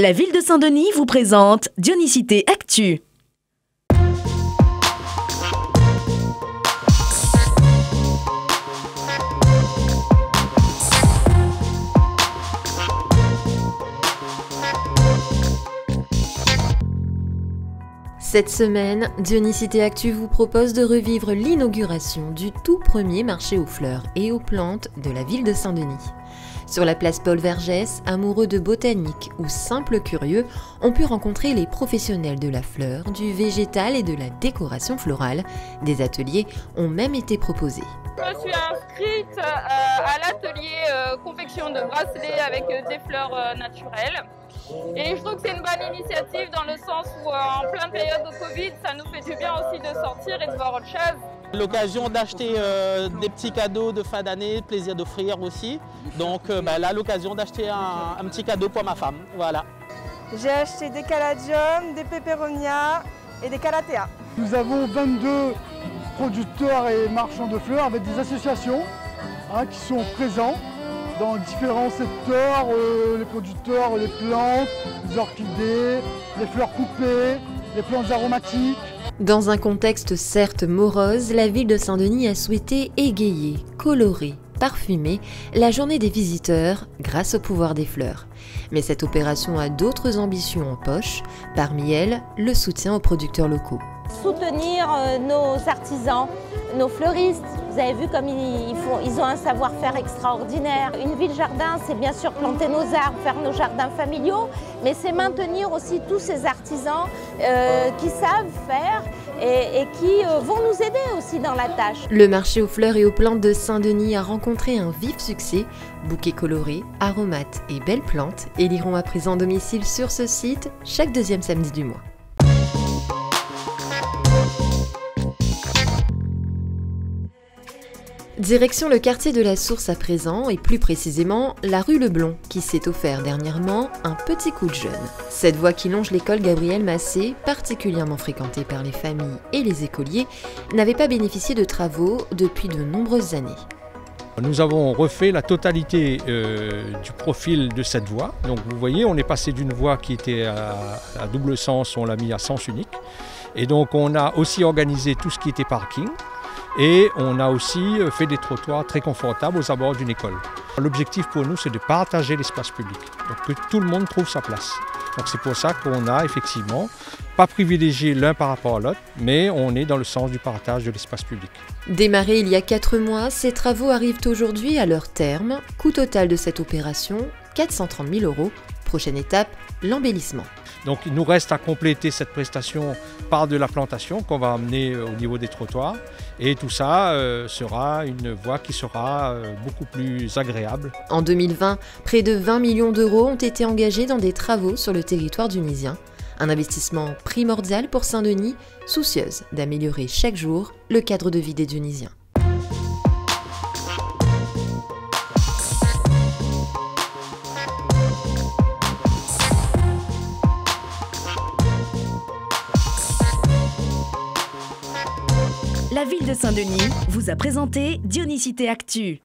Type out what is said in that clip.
La ville de Saint-Denis vous présente Dionysité Actu. Cette semaine, Dionysité Actu vous propose de revivre l'inauguration du tout premier marché aux fleurs et aux plantes de la ville de Saint-Denis. Sur la place Paul Vergès, amoureux de botanique ou simples curieux ont pu rencontrer les professionnels de la fleur, du végétal et de la décoration florale. Des ateliers ont même été proposés. Je me suis inscrite à l'atelier confection de bracelets avec des fleurs naturelles. Et je trouve que c'est une bonne initiative dans le sens où en pleine période de Covid, ça nous fait du bien aussi de sortir et de voir autre chose. L'occasion d'acheter des petits cadeaux de fin d'année, plaisir d'offrir aussi. Donc là, l'occasion d'acheter un petit cadeau pour ma femme. Voilà. J'ai acheté des caladiums, des peperonia et des calathea. Nous avons 22 producteurs et marchands de fleurs avec des associations qui sont présents dans différents secteurs, les producteurs, les plantes, les orchidées, les fleurs coupées, les plantes aromatiques. Dans un contexte certes morose, la ville de Saint-Denis a souhaité égayer, colorer, parfumer la journée des visiteurs grâce au pouvoir des fleurs. Mais cette opération a d'autres ambitions en poche, parmi elles le soutien aux producteurs locaux. Soutenir nos artisans, nos fleuristes. Vous avez vu comme ils ont un savoir-faire extraordinaire. Une ville-jardin, c'est bien sûr planter nos arbres, faire nos jardins familiaux, mais c'est maintenir aussi tous ces artisans qui savent faire et qui vont nous aider aussi dans la tâche. Le marché aux fleurs et aux plantes de Saint-Denis a rencontré un vif succès. Bouquets colorés, aromates et belles plantes éliront à présent domicile sur ce site chaque deuxième samedi du mois. Direction le quartier de la Source à présent, et plus précisément la rue Leblon, qui s'est offert dernièrement un petit coup de jeune. Cette voie qui longe l'école Gabriel Massé, particulièrement fréquentée par les familles et les écoliers, n'avait pas bénéficié de travaux depuis de nombreuses années. Nous avons refait la totalité du profil de cette voie. Donc vous voyez, on est passé d'une voie qui était à double sens, on l'a mis à sens unique. Et donc on a aussi organisé tout ce qui était parking. Et on a aussi fait des trottoirs très confortables aux abords d'une école. L'objectif pour nous, c'est de partager l'espace public, donc que tout le monde trouve sa place. Donc c'est pour ça qu'on a effectivement pas privilégié l'un par rapport à l'autre, mais on est dans le sens du partage de l'espace public. Démarrés il y a 4 mois, ces travaux arrivent aujourd'hui à leur terme. Coût total de cette opération, 430 000 €. Prochaine étape, l'embellissement. Donc il nous reste à compléter cette prestation par de la plantation qu'on va amener au niveau des trottoirs. Et tout ça sera une voie qui sera beaucoup plus agréable. En 2020, près de 20 millions d'euros ont été engagés dans des travaux sur le territoire dunysien. Un investissement primordial pour Saint-Denis, soucieuse d'améliorer chaque jour le cadre de vie des Dionysiens. La ville de Saint-Denis vous a présenté Dionysité Actu.